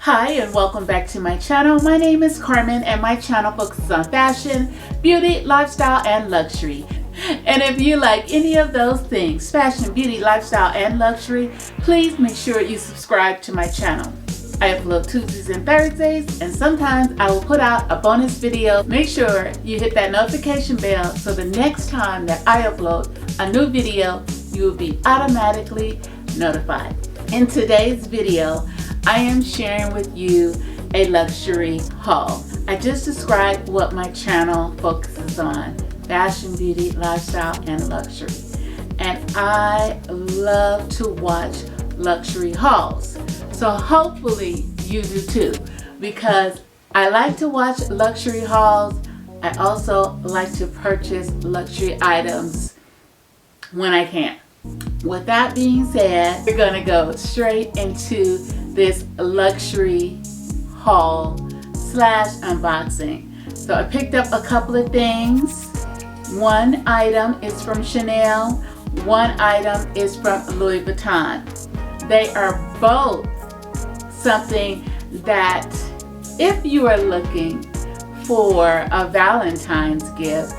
Hi and welcome back to my channel. My name is Carmen and my channel focuses on fashion, beauty, lifestyle, and luxury. And if you like any of those things, fashion, beauty, lifestyle, and luxury, please make sure you subscribe to my channel. I upload Tuesdays and Thursdays, and sometimes I will put out a bonus video. Make sure you hit that notification bell so the next time that I upload a new video, you will be automatically notified. In today's video, I am sharing with you a luxury haul. I just described what my channel focuses on: fashion, beauty, lifestyle, and luxury. And I love to watch luxury hauls. So hopefully you do too, because I like to watch luxury hauls. I also like to purchase luxury items when I can. With that being said, we're gonna go straight into this luxury haul slash unboxing. So I picked up a couple of things. One item is from Chanel, one item is from Louis Vuitton. They are both something that if you are looking for a Valentine's gift,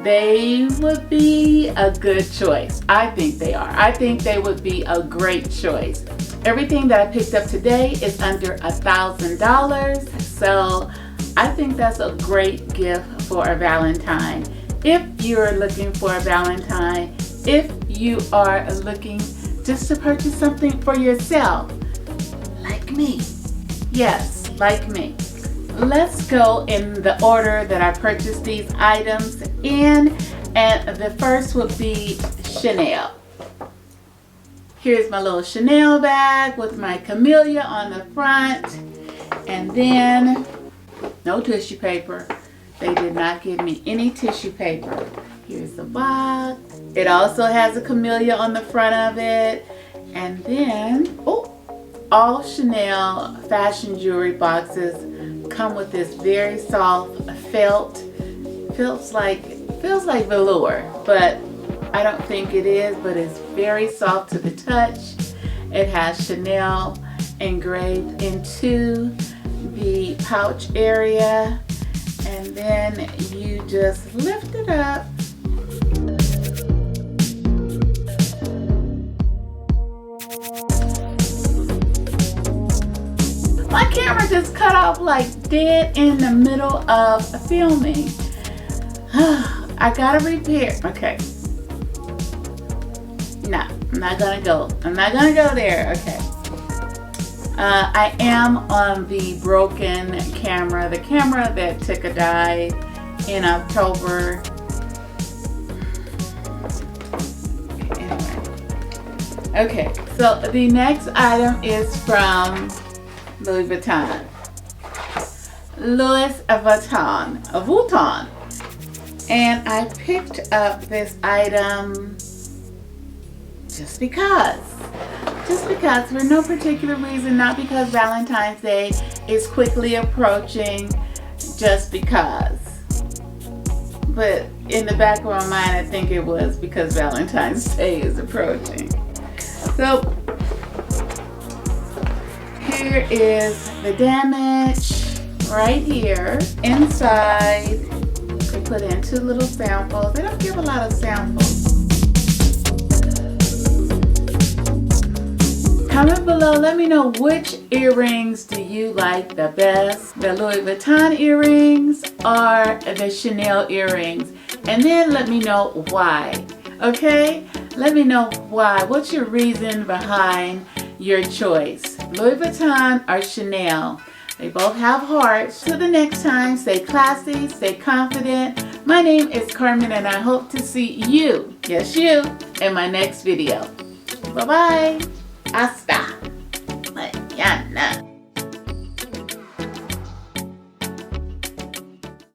they would be a good choice. I think they are. I think they would be a great choice. Everything that I picked up today is under $1,000, so I think that's a great gift for a Valentine. If you're looking for a Valentine, if you are looking just to purchase something for yourself, like me. Yes, like me. Let's go in the order that I purchased these items in, and the first would be Chanel. Here's my little Chanel bag with my camellia on the front, and then no tissue paper. They did not give me any tissue paper. Here's the box. It also has a camellia on the front of it, and then all Chanel fashion jewelry boxes come with this very soft felt. Feels like velour, but I don't think it is, but it's very soft to the touch. It has Chanel engraved into the pouch area, and then you just lift it up. My camera just cut off like dead in the middle of filming. I gotta repair. Okay. No, I'm not gonna go. I'm not gonna go there. Okay. I am on the broken camera, the camera that took a dive in October. Okay, so the next item is from Louis Vuitton. Louis Vuitton. And I picked up this item just because for no particular reason, not because Valentine's Day is quickly approaching, just because. But in the back of my mind, I think it was because Valentine's Day is approaching. So here is the damage right here. Inside, they put in 2 little samples. They don't give a lot of samples. Comment below, let me know which earrings do you like the best, the Louis Vuitton earrings or the Chanel earrings, and then let me know why. Okay, let me know why. What's your reason behind your choice, Louis Vuitton or Chanel? They both have hearts. Till the next time, stay classy, stay confident. My name is Carmen and I hope to see you, yes you, in my next video. Bye-bye. Hasta mañana.